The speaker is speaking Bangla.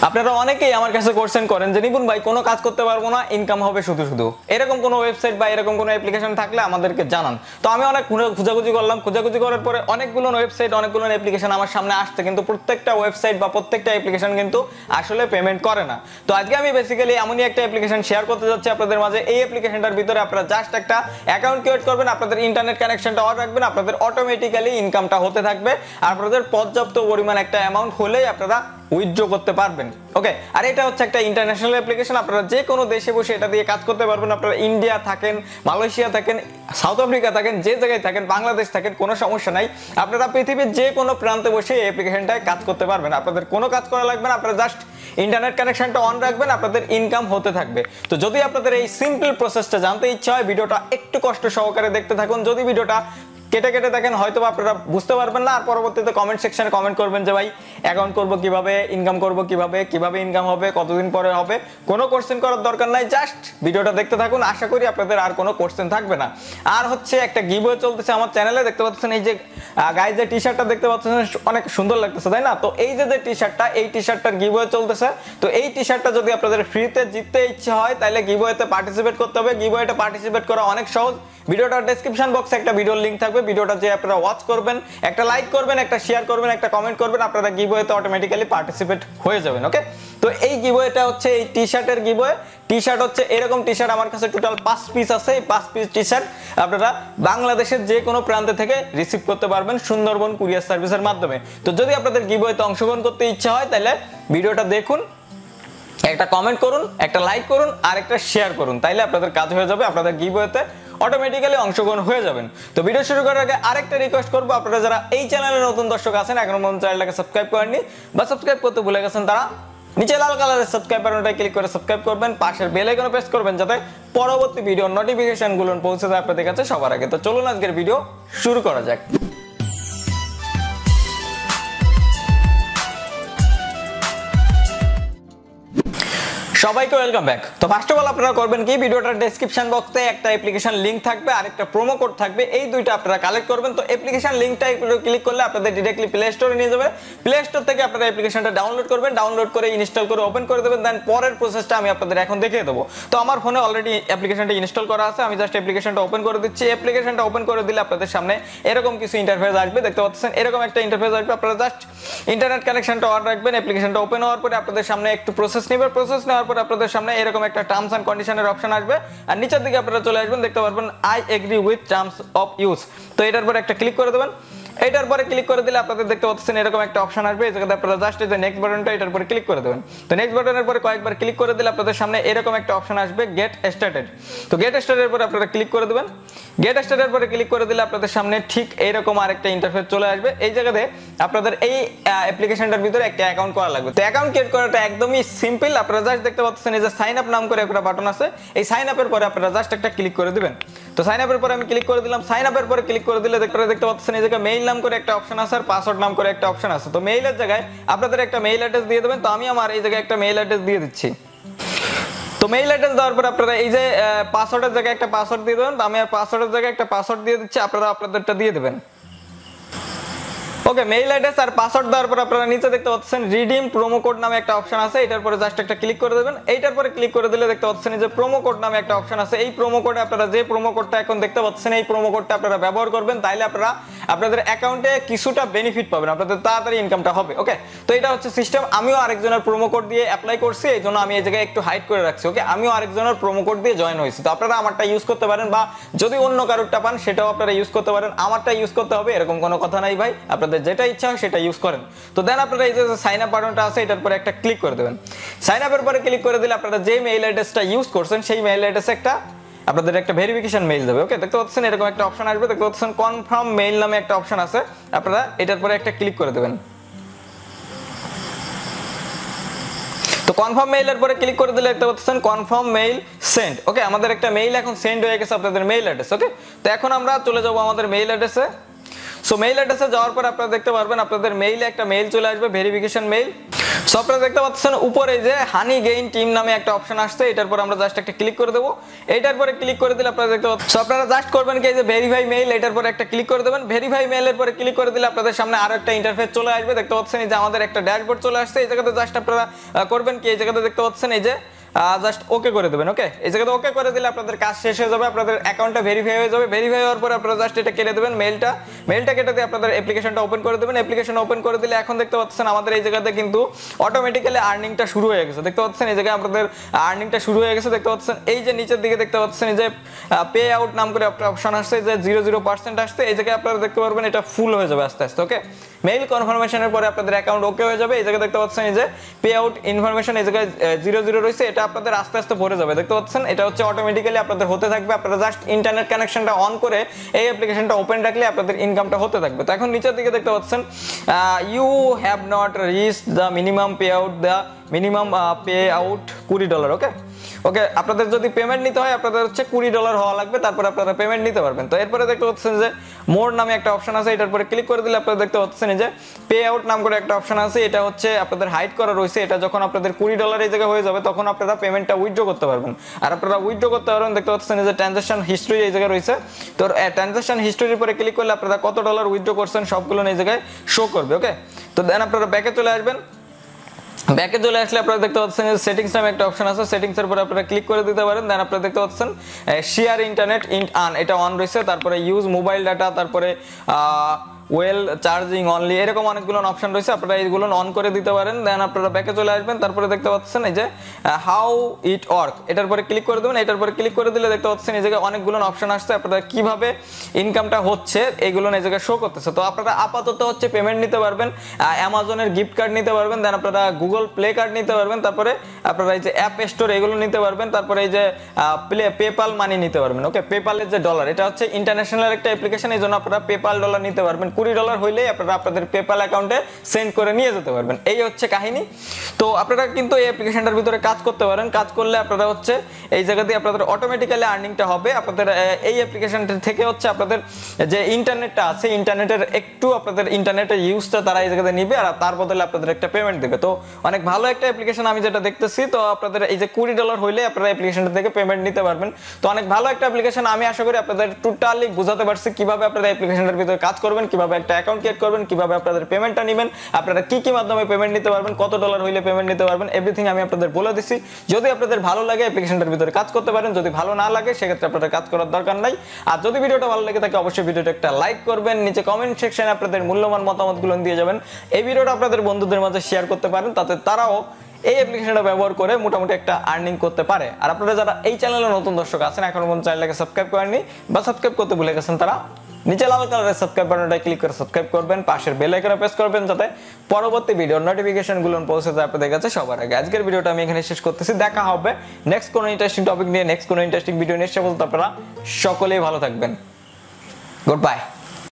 আপনারা অনেকেই আমার কাছে কোশ্চেন করেন যে নিপুন ভাই কোনো কাজ করতে পারবো না, ইনকাম হবে শুধু শুধু, এরকম কোনো ওয়েবসাইট বা এরকম কোনো অ্যাপ্লিকেশন থাকলে আমাদেরকে জানান। তো আমি অনেক খোঁজাখুঁজি করলাম, খোঁজাখুঁজি করার পরে অনেকগুলো ওয়েবসাইট, অনেকগুলো অ্যাপ্লিকেশন আমার সামনে আসছে, কিন্তু প্রত্যেকটা ওয়েবসাইট বা প্রত্যেকটা অ্যাপ্লিকেশন কিন্তু আসলে পেমেন্ট করে না। তো আজকে আমি বেসিক্যালি এমনই একটা অ্যাপ্লিকেশন শেয়ার করতে যাচ্ছি আপনাদের মাঝে। এই অ্যাপ্লিকেশনটার ভিতরে আপনারা জাস্ট একটা অ্যাকাউন্ট ক্রিয়েট করবেন, আপনাদের ইন্টারনেট কানেকশনটা অন রাখবেন, আপনাদের অটোমেটিক্যালি ইনকামটা হতে থাকবে, আর আপনাদের পর্যাপ্ত পরিমাণ একটা অ্যামাউন্ট হলেই আপনারা উইথড্র করতে পারবেন। ওকে, আর এটা হচ্ছে একটা ইন্টারন্যাশনাল অ্যাপ্লিকেশন, আপনারা যে কোনো দেশে বসে এটা দিয়ে কাজ করতে পারবেন। আপনারা ইন্ডিয়া থাকেন, মালয়েশিয়া থাকেন, সাউথ আফ্রিকা থাকেন, যে জায়গায় থাকেন, বাংলাদেশ থাকেন, কোনো সমস্যা নাই, আপনারা পৃথিবীর যে কোনো প্রান্তে বসে এই অ্যাপ্লিকেশনটায় কাজ করতে পারবেন। আপনাদের কোনো কাজ করা লাগবে না, আপনারা জাস্ট ইন্টারনেট কানেকশনটা অন রাখবেন, আপনাদের ইনকাম হতে থাকবে। তো যদি আপনাদের এই সিম্পল প্রসেসটা জানতে ইচ্ছা হয়, ভিডিওটা একটু কষ্ট সহকারে দেখতে থাকুন। যদি ভিডিওটা কেটে কেটে দেখেন হয়তো আপনারা বুঝতে পারবেন না, আর পরবর্তীতে কমেন্ট সেকশনে কমেন্ট করবেন যে ভাই অ্যাকাউন্ট করব কিভাবে, ইনকাম করব কিভাবে, কিভাবে ইনকাম হবে, কতদিন পরে হবে। কোনো কোশ্চেন করার দরকার নাই, জাস্ট ভিডিওটা দেখতে থাকুন, আশা করি আপনাদের আর কোনো কোশ্চেন থাকবে না। আর হচ্ছে একটা গিভওয়ে চলতেছে আমার চ্যানেলে, দেখতে পাচ্ছেন এই যে গাইজ যে টি শার্টটা দেখতে পাচ্ছেন অনেক সুন্দর লাগতেছে, তাই না? তো এই যে টি শার্টটা, এই টি শার্টটার গিভওয়ে চলতেছে। তো এই টি শার্টটা যদি আপনাদের ফ্রিতে জিততে ইচ্ছে হয় তাহলে গিভওয়েতে পার্টিসিপেট করতে হবে। গিভওয়েতে পার্টিসিপেট করা অনেক সহজ। ভিডিওটার ডেসক্রিপশন বক্সে একটা ভিডিওর লিংক থাকবে, ভিডিওটা যে আপনারা ওয়াচ করবেন, একটা লাইক করবেন, একটা শেয়ার করবেন, একটা কমেন্ট করবেন, আপনারা গিভওয়েতে অটোমেটিক্যালি পার্টিসিপেট হয়ে যাবেন। ওকে, তো এই গিভওয়েটা হচ্ছে এই টি শার্টের গিভওয়ে। টি শার্ট হচ্ছে এরকম টি শার্ট আমার কাছে টোটাল 5 পিস আছে। এই 5 পিস টি শার্ট আপনারা বাংলাদেশের যে কোনো প্রান্ত থেকে রিসিভ করতে পারবেন সুন্দরবন কুরিয়ার সার্ভিসের মাধ্যমে। তো যদি আপনাদের গিভওয়েতে অংশগ্রহণ করতে ইচ্ছা হয় তাহলে ভিডিওটা দেখুন, একটা কমেন্ট করুন, একটা লাইক করুন, আর একটা শেয়ার করুন, তাইলে আপনাদের কাজ হয়ে যাবে, আপনাদের গিভওয়েতে অটোমেটিক্যালি অংশগ্রহণ হয়ে যাবেন। তো ভিডিও শুরু করার আগে আরেকটা রিকোয়েস্ট করবো, আপনারা যারা এই চ্যানেলে নতুন দর্শক আছেন, এখনো পর্যন্ত চ্যানেলটাকে সাবস্ক্রাইব করেননি বা সাবস্ক্রাইব করতে ভুলে গেছেন, তারা নিচে লাল কালারের সাবস্ক্রাইব বাটনটা ক্লিক করে সাবস্ক্রাইব করবেন, পাশের বেল আইকনে প্রেস করবেন যাতে পরবর্তী ভিডিও নোটিফিকেশনগুলো পৌঁছে যায় আপনাদের কাছে সবার আগে। তো চলুন আজকের ভিডিও শুরু করা যাক। সবাইকে ওয়েলকাম ব্যাক। তো ফার্স্ট অফ অল আপনারা করবেন কি, ভিডিওটার ডেসক্রিপশন বক্সে একটা অ্যাপ্লিকেশন লিংক থাকবে আর একটা প্রোমো কোড থাকবে, এই দুইটা আপনারা কালেক্ট করবেন। তো অ্যাপ্লিকেশন লিংকটা ক্লিক করলে আপনাদের ডাইরেক্টলি প্লে স্টোরে নিয়ে যাবে। প্লে স্টোর থেকে আপনারা অ্যাপ্লিকেশনটা ডাউনলোড করবেন, ডাউনলোড করে ইনস্টল করে ওপেন করে দেবেন, দেন পরের প্রসেসটা আমি আপনাদের এখন দেখিয়ে দেবো। তো আমার ফোনে অলরেডি অ্যাপ্লিকেশনটা ইনস্টল করা আছে, আমি জাস্ট অ্যাপ্লিকেশনটা ওপেন করে দিচ্ছি। অ্যাপ্লিকেশনটা ওপেন করে দিলে আপনাদের সামনে এরকম কিছু ইন্টারফেস আসবে, দেখতে পাচ্ছেন এরকম একটা ইন্টারফেস আসবে। আপনারা জাস্ট ইন্টারনেট কানেকশনটা অন রাখবেন, অ্যাপ্লিকেশনটা ওপেন হওয়ার পরে আপনাদের সামনে একটু প্রসেস নেবে, প্রসেস নেওয়ার পরে আপনাদের সামনে এরকম একটা টার্মস এন্ড কন্ডিশনের অপশন আসবে, আর নিচের দিকে আপনারা চলে আসবেন, দেখতে পারবেন I agree with terms of use. তো এটার পরে একটা ক্লিক করে দেবেন। এটার পরে ক্লিক করে দিলে আপনাদের দেখতে পাচ্ছেন এরকম একটা অপশন আসবে, এই জায়গাতে আপনারা জাস্ট এই যে নেক্সট বাটনটা এটার পরে ক্লিক করে দেবেন। তো নেক্সট বাটনের পরে কয়েকবার ক্লিক করে দিলে আপনাদের সামনে এরকম একটা অপশন আসবে গেট স্টার্টেড। তো গেট স্টার্টেড পরে আপনারা ক্লিক করে দেবেন। গেট স্টার্টেড পরে ক্লিক করে দিলে আপনাদের সামনে ঠিক এইরকম আরেকটা ইন্টারফেস চলে আসবে। এই জায়গাতে আপনাদের এই অ্যাপ্লিকেশনটার ভিতরে একটা অ্যাকাউন্ট করা লাগবে। তো অ্যাকাউন্ট ক্রিয়েট করাটা একদমই সিম্পল। আপনারা জাস্ট দেখতে পাচ্ছেন এই যে সাইন আপ নাম করে একটা বাটন আছে, এই সাইন আপের পরে আপনারা জাস্ট একটা ক্লিক করে দিবেন। তো সাইন আপের পরে আমি ক্লিক করে দিলাম। সাইন আপের পরে ক্লিক করে দিলে দেখতে পাচ্ছেন এই জায়গায় মেইল নাম করে একটা অপশন আছে আর পাসওয়ার্ড নাম করে একটা অপশন আছে। তো মেইলের জায়গায় আপনাদের একটা মেইল অ্যাড্রেস দিয়ে দেবেন। তো আমি আমার এই জায়গায় একটা মেইল অ্যাড্রেস দিয়ে দিচ্ছি। তো মেইল অ্যাড্রেস দেওয়ার পর আপনারা এই যে পাসওয়ার্ডের জায়গায় একটা পাসওয়ার্ড দিয়ে দেবেন। তো আমি আর পাসওয়ার্ডের জায়গায় একটা পাসওয়ার্ড দিয়ে দিচ্ছি, আপনারা আপনাদেরটা দিয়ে দেবেন। ওকে, মেইল অ্যাড্রেস আর পাসওয়ার্ড দেওয়ার পর আপনারা নিচে দেখতে পাচ্ছেন রিডিম প্রোমো কোড নামে একটা অপশন আছে, এটার পরে জাস্ট একটা ক্লিক করে দেবেন। এইটার পরে ক্লিক করে দিলে দেখতে পাচ্ছেন যে প্রোমো কোড নামে একটা অপশন আছে, এই প্রোমো কোডে আপনারা যে প্রোমো কোডটা এখন দেখতে পাচ্ছেন এই প্রোমো কোডটা আপনারা ব্যবহার করবেন, তাইলে আপনারা আপনাদের অ্যাকাউন্টে কিছুটা বেনিফিট পাবেন, আপনাদের তাড়াতাড়ি ইনকামটা হবে। ওকে, তো এটা হচ্ছে সিস্টেম। আমিও আরেকজনের প্রোমো কোড দিয়ে অ্যাপ্লাই করছি, এই জন্য আমি এই জায়গায় একটু হাইড করে রাখছি। ওকে, আমিও আরেকজনের প্রোমো কোড দিয়ে জয়েন হয়েছি। তো আপনারা আমারটা ইউজ করতে পারেন, বা যদি অন্য কারোরটা পান সেটাও আপনারা ইউজ করতে পারেন। আমারটা ইউজ করতে হবে এরকম কোনো কথা নাই ভাই, আপনাদের যেটা ইচ্ছা হয় সেটা ইউজ করেন। তো দেন আপনারা এই যে সাইন আপ বাটনটা আছে এটার পরে একটা ক্লিক করে দেবেন। সাইন আপের পরে ক্লিক করে দিলে আপনারা যে মেইল অ্যাড্রেসটা ইউজ করছেন সেই মেইল অ্যাড্রেসে একটা আপনাদের একটা ভেরিফিকেশন মেইল যাবে। ওকে, দেখতে পাচ্ছেন এরকম একটা অপশন আসবে, দেখতে পাচ্ছেন কনফার্ম মেইল নামে একটা অপশন আছে, আপনারা এটার পরে একটা ক্লিক করে দেবেন। তো কনফার্ম মেইলের পরে ক্লিক করে দিলে দেখতে পাচ্ছেন কনফার্ম মেইল সেন্ড। ওকে, আমাদের একটা মেইল এখন সেন্ড হয়ে গেছে আপনাদের মেইল অ্যাড্রেস। ওকে, তো এখন আমরা চলে যাব আমাদের মেইল অ্যাড্রেসে। সো মেইল অ্যাড্রেসে যাওয়ার পর আপনারা দেখতে পারবেন আপনাদের মেইলে একটা মেইল চলে আসবে, ভেরিফিকেশন মেইল। সো আপনারা দেখতে পাচ্ছেন উপরে যে হানি গেইন টিম নামে একটা অপশন আসছে, এটার পর আমরা জাস্ট একটা ক্লিক করে দেবো। এটার পরে ক্লিক করে দিলে আপনারা দেখতে পাচ্ছেন, সো আপনারা জাস্ট করবেন কি, এই যে ভেরিফাই মেইল, এটার পরে একটা ক্লিক করে দেবেন। ভেরিফাই মেইলের পরে ক্লিক করে দিলে আপনাদের সামনে আরো একটা ইন্টারফেস চলে আসবে। দেখতে পাচ্ছেন এই যে আমাদের একটা ড্যাশবোর্ড চলে আসছে। এই জায়গাতে জাস্ট আপনারা করবেন কি, এই জায়গাতে দেখতে পাচ্ছেন এই যে জাস্ট ওকে করে দেবেন। ওকে, এই জায়গাতে ওকে করে দিলে আপনাদের কাজ শেষ হয়ে যাবে, আপনাদের অ্যাকাউন্টটা ভেরিফাই হয়ে যাবে। ভেরিফাই হওয়ার পরে আপনারা জাস্ট এটা কেটে দেবেন, মেইলটা কেটে দিয়ে আপনাদের অ্যাপ্লিকেশনটা ওপেন করে দেবেন। অ্যাপ্লিকেশন ওপেন করে দিলে এখন দেখতে পাচ্ছেন আমাদের এই জায়গাতে কিন্তু অটোমেটিক্যালি আর্নিংটা শুরু হয়ে গেছে। দেখতে পাচ্ছেন এই জায়গায় আপনাদের আর্নিংটা শুরু হয়ে গেছে। দেখতে পাচ্ছেন এই যে নিচের দিকে দেখতে পাচ্ছেন এই যে পে আউট নাম করে একটা অপশন আসছে, যে 0% আসছে। এই জায়গায় আপনারা দেখতে পারবেন এটা ফুল হয়ে যাবে আস্তে আস্তে। ওকে, মেইল কনফার্মেশনের পরে আপনাদের অ্যাকাউন্ট ওকে হয়ে যাবে। এই জায়গায় দেখতে পাচ্ছেন এই যে পে আউট ইনফরমেশন, এই জায়গায় 00 রয়েছে, এটা আপনাদের আস্তে আস্তে ভরে যাবে। দেখতে পাচ্ছেন এটা হচ্ছে অটোমেটিক্যালি আপনাদের হতে থাকবে। আপনারা জাস্ট ইন্টারনেট কানেকশনটা অন করে এই অ্যাপ্লিকেশনটা ওপেন রাখলে আপনাদের ইনকামটা হতে থাকবে। তো এখন নিচের দিকে দেখতে পাচ্ছেন you have not reached the minimum payout, the minimum payout $20। Okay okay, আপনাদের যদি পেমেন্ট নিতে হয় আপনাদের হচ্ছে $20 হওয়া লাগবে, তারপর আপনারা পেমেন্ট নিতে পারবেন। তো এরপরে দেখতে পাচ্ছেন যে মোর নামে একটা অপশন আছে, এটার পরে ক্লিক করে দিলে আপনারা দেখতে পাচ্ছেন যে পে আউট নাম করে একটা অপশন আছে। এটা হচ্ছে আপনাদের হাইড করা রয়েছে, এটা যখন আপনাদের $20 এই জায়গায় হয়ে যাবে তখন আপনারা পেমেন্টটা উইথড্র করতে পারবেন। আর আপনারা উইথড্র করতে পারবেন, দেখতে পাচ্ছেন যে ট্রানজাকশন হিস্ট্রি এই জায়গায় রয়েছে। তো ট্রানজাকশন হিস্ট্রির পরে ক্লিক করলে আপনারা কত ডলার উইথড্র করছেন সবগুলো এই জায়গায় শো করবে। ওকে, তো দেন আপনারা ব্যাকে চলে আসবেন। ব্যাকে চলে আসলে আপনারা দেখতে পাচ্ছেন যে সেটিংস নামে একটা অপশন আছে, সেটিংস এর পরে আপনারা ক্লিক করে দিতে পারেন। দেন আপনারা দেখতে পাচ্ছেন শেয়ার ইন্টারনেট এটা অন রয়েছে, তারপরে ইউজ মোবাইল ডাটা, তারপরে ওয়েল চার্জিং অনলি, এরকম অনেকগুলো অপশন রয়েছে, আপনারা এইগুলো অন করে দিতে পারেন। দেন আপনারা ব্যাকে চলে আসবেন। তারপরে দেখতে পাচ্ছেন এই যে হাউ ইট ওয়ার্ক, এটার পরে ক্লিক করে দেবেন। এটার পরে ক্লিক করে দিলে দেখতে পাচ্ছেন এই জায়গায় অনেকগুলো অপশন আসছে, আপনারা কিভাবে ইনকামটা হচ্ছে এইগুলো এই জায়গায় শো করতেছে। তো আপনারা আপাতত হচ্ছে পেমেন্ট নিতে পারবেন, অ্যামাজনের গিফট কার্ড নিতে পারবেন, দেন আপনারা গুগল প্লে কার্ড নিতে পারবেন, তারপরে আপনারা এই যে অ্যাপ স্টোর এগুলো নিতে পারবেন, তারপরে এই যে পেপাল মানি নিতে পারবেন। ওকে, পেপালের যে ডলার, এটা হচ্ছে ইন্টারন্যাশনাল একটা অ্যাপ্লিকেশন, এই জন্য আপনারা পেপাল ডলার নিতে পারবেন। $20 হইলেই আপনারা আপনাদের পেপাল অ্যাকাউন্টে সেন্ড করে নিয়ে যেতে পারবেন। এই হচ্ছে কাহিনী। তো আপনারা কিন্তু এই অ্যাপ্লিকেশনটার ভিতরে কাজ করতে পারেন, কাজ করলে আপনারা হচ্ছে এই জায়গাতে আপনাদের অটোমেটিক্যালি আর্নিংটা হবে। আপনাদের এই অ্যাপ্লিকেশনটা থেকে হচ্ছে আপনাদের যে ইন্টারনেটটা আছে, ইন্টারনেটের একটু আপনাদের ইন্টারনেটের ইউজটা তারা এই জায়গাতে নিবে, আর তার বদলে আপনাদের একটা পেমেন্ট দেবে। তো অনেক ভালো একটা অ্যাপ্লিকেশন আমি যেটা দেখতেছি। তো আপনাদের এই যে $20 হইলে আপনারা অ্যাপ্লিকেশনটা থেকে পেমেন্ট নিতে পারবেন। তো অনেক ভালো একটা অ্যাপ্লিকেশন, আমি আশা করি আপনাদের টোটালি বোঝাতে পারছি কিভাবে আপনারা অ্যাপ্লিকেশনটার ভিতরে কাজ করবেন, কিভাবে একটা অ্যাকাউন্ট ক্রিয়েট করবেন, কিভাবে আপনাদের পেমেন্টটা নেবেন, আপনারা কি কি মাধ্যমে পেমেন্ট নিতে পারবেন, কত ডলার হইলে পেমেন্ট নিতে পারবেন, এভরিথিং আমি আপনাদের বলে দিছি। যদি আপনাদের ভালো লাগে অ্যাপ্লিকেশনটার ভিতরে কাজ করতে পারেন, যদি ভালো না লাগে সেক্ষেত্রে আপনাদের কাজ করার দরকার নাই। আর যদি ভিডিওটা ভালো লাগে থাকে অবশ্যই ভিডিওটা একটা লাইক করবেন, নিচে কমেন্ট সেকশনে আপনাদের মূল্যবান মতামতগুলো দিয়ে যাবেন। এই ভিডিওটা আপনাদের বন্ধুদের মাঝে শেয়ার করতে পারেন, তাতে তারাও এই অ্যাপ্লিকেশনটা ব্যবহার করে মোটামুটি একটা আর্নিং করতে পারে। আর আপনারা যারা এই চ্যানেলে নতুন দর্শক আছেন, এখনো পর্যন্ত চ্যানেলটাকে সাবস্ক্রাইব করেননি বা সাবস্ক্রাইব করতে ভুলে গেছেন, তারা নিচে লাল কালারের সাবস্ক্রাইব বাটনটা ক্লিক করে সাবস্ক্রাইব করবেন, পাশের বেল আইকনে প্রেস করবেন যাতে পরবর্তী ভিডিওর নোটিফিকেশনগুলো পৌঁছে যায় আপনাদের কাছে সবার আগে। আজকের ভিডিওটা আমি এখানে শেষ করতেছি, দেখা হবে নেক্সট কোনো ইন্টারেস্টিং টপিক নিয়ে, নেক্সট কোনো ইন্টারেস্টিং ভিডিও নিয়ে। সে বলতে আপনারা সকলেই ভালো থাকবেন। Good bye.